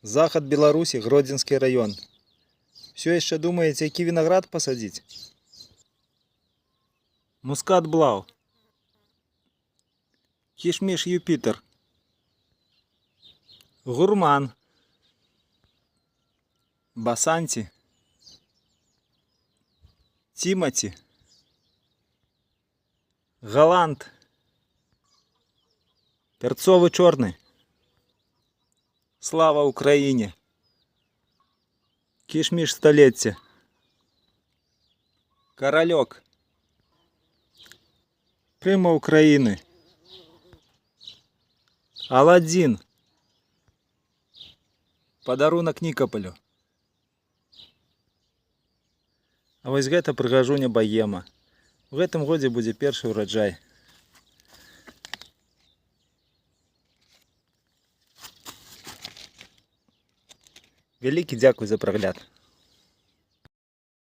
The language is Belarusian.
Захад Беларусі, Гродзенскі раён. Все яшчэ думаеце, які вінаград пасадзіць? Мускат Блау. Кішміш Юпітер. Гурман. Басанці. Тімаці. Галант. Перцовы чорны. Слава Україні. Кішміш століття. Корольок. Прима України. Аладдін. Падарунак Нікаполю. А вось гэта прыгажуня баема. У гэтым годзе будзе першы ўраджай. Вялікі дзякуй за прагляд.